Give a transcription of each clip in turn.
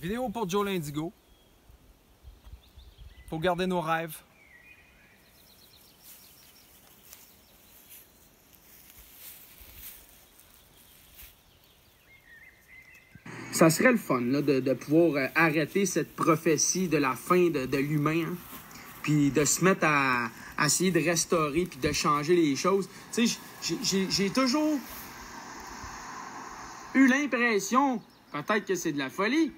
Vidéo pour Joe l'Indigo. Faut garder nos rêves. Ça serait le fun là, de pouvoir arrêter cette prophétie de la fin de l'humain, hein? Puis de se mettre à essayer de restaurer puis de changer les choses. Tu sais, j'ai toujours eu l'impression, peut-être que c'est de la folie,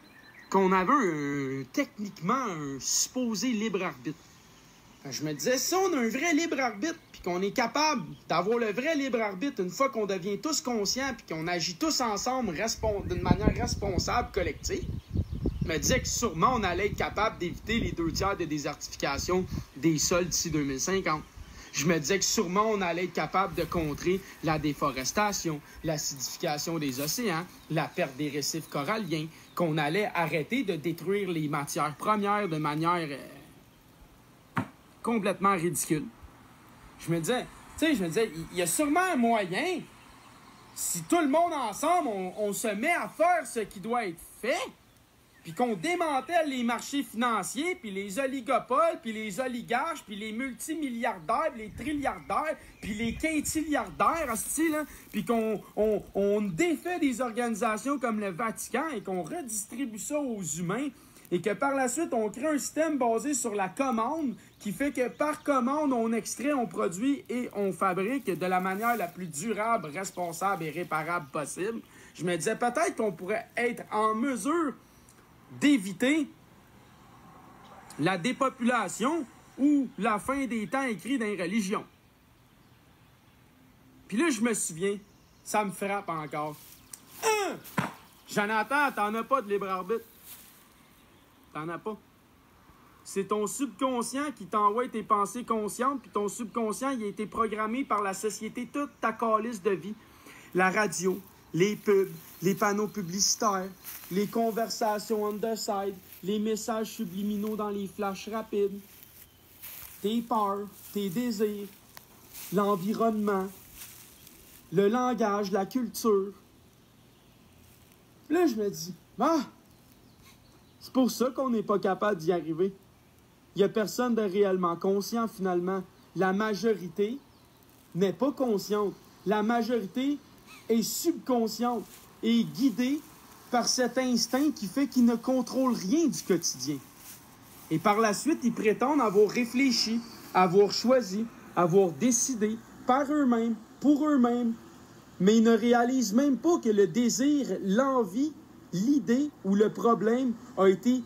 qu'on avait techniquement un supposé libre arbitre. Je me disais, si on a un vrai libre arbitre, puis qu'on est capable d'avoir le vrai libre arbitre une fois qu'on devient tous conscients, puis qu'on agit tous ensemble d'une manière responsable, collective, je me disais que sûrement on allait être capable d'éviter les 2/3 de désertification des sols d'ici 2050. Je me disais que sûrement on allait être capable de contrer la déforestation, l'acidification des océans, la perte des récifs coralliens, qu'on allait arrêter de détruire les matières premières de manière complètement ridicule. Je me disais, il y a sûrement un moyen, si tout le monde ensemble, on se met à faire ce qui doit être fait, puis qu'on démantèle les marchés financiers, puis les oligopoles, puis les oligarches, puis les multimilliardaires, puis les trilliardaires, puis les quintilliardaires, puis qu'on défait des organisations comme le Vatican et qu'on redistribue ça aux humains, et que par la suite, on crée un système basé sur la commande qui fait que par commande, on extrait, on produit et on fabrique de la manière la plus durable, responsable et réparable possible. Je me disais peut-être qu'on pourrait être en mesure d'éviter la dépopulation ou la fin des temps écrits dans les religions. Puis là, je me souviens, ça me frappe encore. Jonathan, t'en as pas de libre arbitre. T'en as pas. C'est ton subconscient qui t'envoie tes pensées conscientes, puis ton subconscient, il a été programmé par la société, toute ta calice de vie. La radio, les pubs, les panneaux publicitaires, les conversations on the side, les messages subliminaux dans les flashs rapides, tes peurs, tes désirs, l'environnement, le langage, la culture. Là, je me dis, c'est pour ça qu'on n'est pas capable d'y arriver. Il n'y a personne de réellement conscient, finalement. La majorité n'est pas consciente. La majorité est subconsciente et guidée par cet instinct qui fait qu'ils ne contrôlent rien du quotidien. Et par la suite, ils prétendent avoir réfléchi, avoir choisi, avoir décidé par eux-mêmes, pour eux-mêmes. Mais ils ne réalisent même pas que le désir, l'envie, l'idée ou le problème a été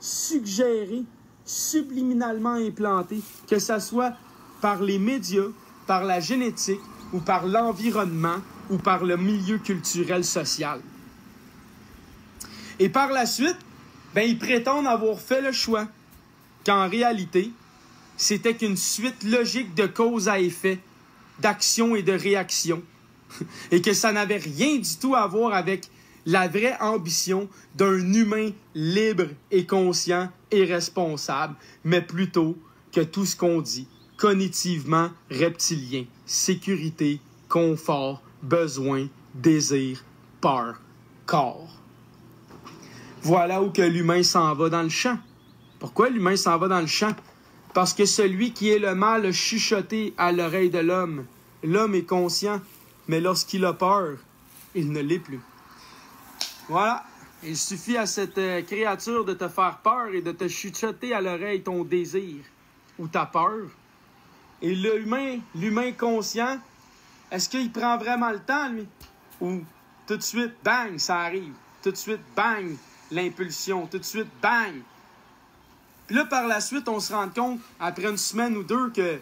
suggéré, subliminalement implanté, que ce soit par les médias, par la génétique ou par l'environnement ou par le milieu culturel social. Et par la suite, ils prétendent avoir fait le choix qu'en réalité, c'était qu'une suite logique de cause à effet, d'action et de réaction, et que ça n'avait rien du tout à voir avec la vraie ambition d'un humain libre et conscient et responsable, mais plutôt que tout ce qu'on dit, cognitivement reptilien, sécurité, confort, besoin, désir, peur, corps. Voilà où que l'humain s'en va dans le champ. Pourquoi l'humain s'en va dans le champ? Parce que celui qui est le mal a chuchoté à l'oreille de l'homme. L'homme est conscient, mais lorsqu'il a peur, il ne l'est plus. Voilà, il suffit à cette créature de te faire peur et de te chuchoter à l'oreille ton désir ou ta peur. Et l'humain conscient, est-ce qu'il prend vraiment le temps, lui? Ou tout de suite, bang, ça arrive. Tout de suite, bang, l'impulsion. Tout de suite, bang. Puis là, par la suite, on se rend compte, après une semaine ou deux, que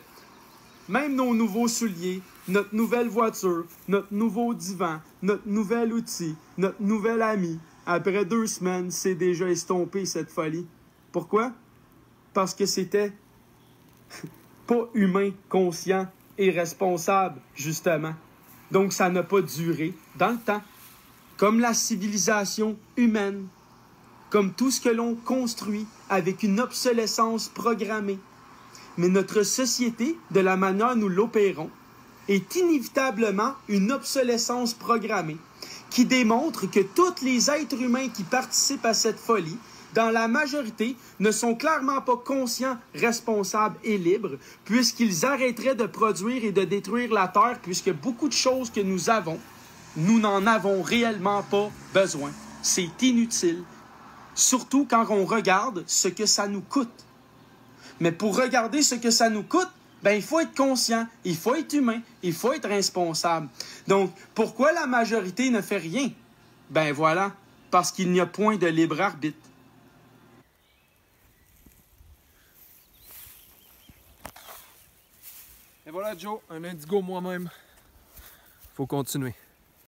même nos nouveaux souliers, notre nouvelle voiture, notre nouveau divan, notre nouvel outil, notre nouvel ami, après 2 semaines, c'est déjà estompé, cette folie. Pourquoi? Parce que c'était pas humain, conscient et responsable, justement. Donc, ça n'a pas duré dans le temps. Comme la civilisation humaine, comme tout ce que l'on construit avec une obsolescence programmée. Mais notre société, de la manière nous l'opérons, est inévitablement une obsolescence programmée qui démontre que tous les êtres humains qui participent à cette folie, dans la majorité, ne sont clairement pas conscients, responsables et libres, puisqu'ils arrêteraient de produire et de détruire la Terre, puisque beaucoup de choses que nous avons, nous n'en avons réellement pas besoin. C'est inutile, surtout quand on regarde ce que ça nous coûte. Mais pour regarder ce que ça nous coûte, ben, il faut être conscient, il faut être humain, il faut être responsable. Donc, pourquoi la majorité ne fait rien? Ben voilà, parce qu'il n'y a point de libre arbitre. Et voilà, Joe, un indigo moi-même. Faut continuer.